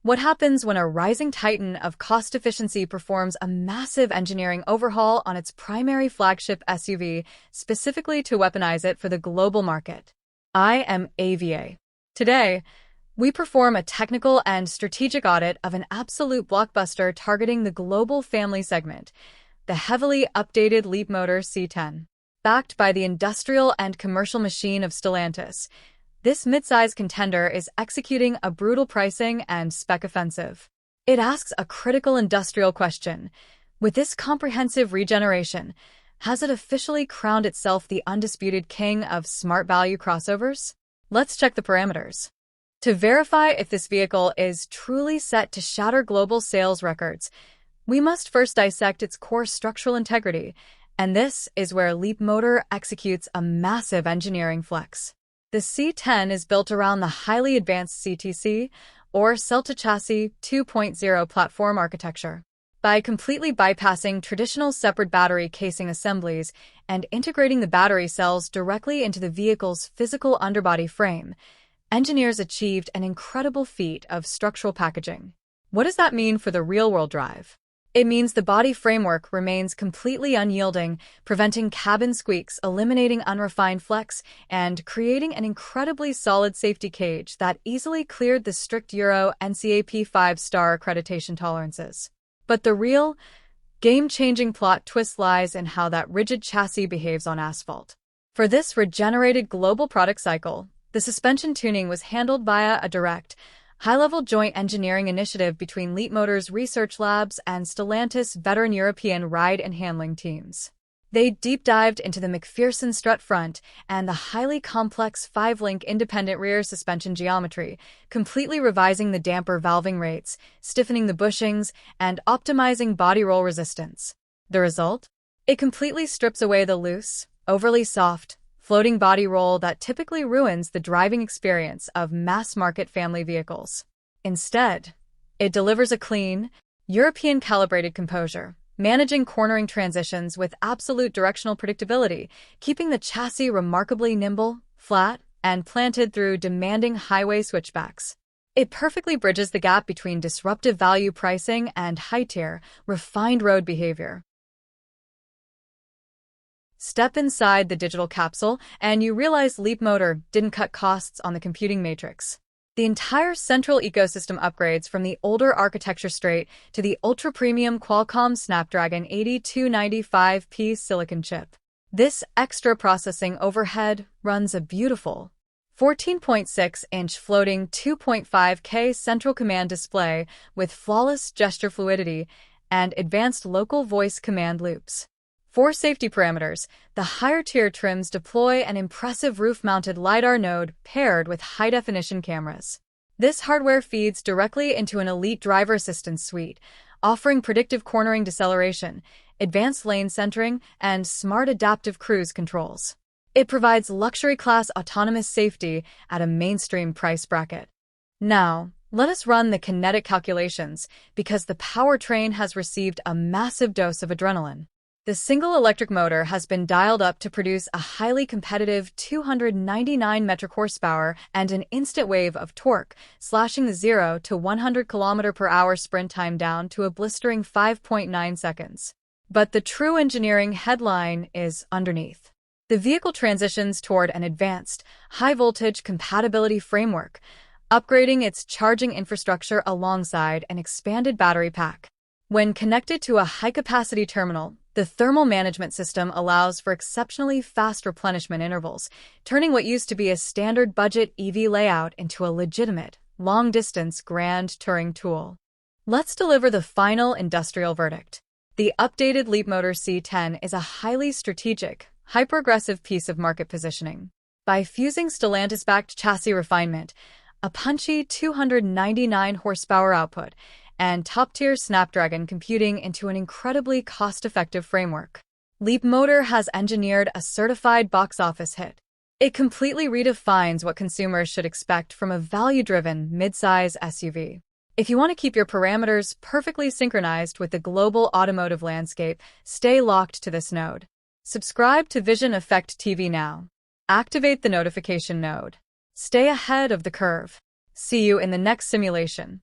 What happens when a rising titan of cost efficiency performs a massive engineering overhaul on its primary flagship SUV, specifically to weaponize it for the global market? I am AVA. Today, we perform a technical and strategic audit of an absolute blockbuster targeting the global family segment, the heavily updated Leapmotor C10. Backed by the industrial and commercial machine of Stellantis, this midsize contender is executing a brutal pricing and spec offensive. It asks a critical industrial question. With this comprehensive regeneration, has it officially crowned itself the undisputed king of smart value crossovers? Let's check the parameters. To verify if this vehicle is truly set to shatter global sales records, we must first dissect its core structural integrity, and this is where Leapmotor executes a massive engineering flex. The C10 is built around the highly advanced CTC, or Cell-to-Chassis 2.0 platform architecture. By completely bypassing traditional separate battery casing assemblies and integrating the battery cells directly into the vehicle's physical underbody frame, engineers achieved an incredible feat of structural packaging. What does that mean for the real-world drive? It means the body framework remains completely unyielding, preventing cabin squeaks, eliminating unrefined flex, and creating an incredibly solid safety cage that easily cleared the strict Euro NCAP 5-star accreditation tolerances. But the real, game-changing plot twist lies in how that rigid chassis behaves on asphalt. For this regenerated global product cycle, the suspension tuning was handled via a direct, high-level joint engineering initiative between Leapmotor's research labs and Stellantis' veteran European ride and handling teams. They deep-dived into the McPherson strut front and the highly complex 5-link independent rear suspension geometry, completely revising the damper valving rates, stiffening the bushings, and optimizing body roll resistance. The result? It completely strips away the loose, overly soft, floating body roll that typically ruins the driving experience of mass-market family vehicles. Instead, it delivers a clean, European-calibrated composure, managing cornering transitions with absolute directional predictability, keeping the chassis remarkably nimble, flat, and planted through demanding highway switchbacks. It perfectly bridges the gap between disruptive value pricing and high-tier, refined road behavior. Step inside the digital capsule, and you realize Leapmotor didn't cut costs on the computing matrix. The entire central ecosystem upgrades from the older architecture straight to the ultra-premium Qualcomm Snapdragon 8295P silicon chip. This extra processing overhead runs a beautiful 14.6-inch floating 2.5K central command display with flawless gesture fluidity and advanced local voice command loops. For safety parameters, the higher-tier trims deploy an impressive roof-mounted LiDAR node paired with high-definition cameras. This hardware feeds directly into an elite driver assistance suite, offering predictive cornering deceleration, advanced lane centering, and smart adaptive cruise controls. It provides luxury-class autonomous safety at a mainstream price bracket. Now, let us run the kinetic calculations, because the powertrain has received a massive dose of adrenaline. The single electric motor has been dialed up to produce a highly competitive 299 metric horsepower and an instant wave of torque, slashing the 0 to 100 km/h sprint time down to a blistering 5.9 seconds. But the true engineering headline is underneath. The vehicle transitions toward an advanced, high-voltage compatibility framework, upgrading its charging infrastructure alongside an expanded battery pack. When connected to a high-capacity terminal, the thermal management system allows for exceptionally fast replenishment intervals, turning what used to be a standard budget EV layout into a legitimate, long-distance grand touring tool. Let's deliver the final industrial verdict. The updated Leapmotor C10 is a highly strategic, hyper-aggressive piece of market positioning. By fusing Stellantis-backed chassis refinement, a punchy 299 horsepower output, and top-tier Snapdragon computing into an incredibly cost-effective framework, Leapmotor has engineered a certified box office hit. It completely redefines what consumers should expect from a value-driven, mid-size SUV. If you want to keep your parameters perfectly synchronized with the global automotive landscape, stay locked to this node. Subscribe to Vision Effect TV now. Activate the notification node. Stay ahead of the curve. See you in the next simulation.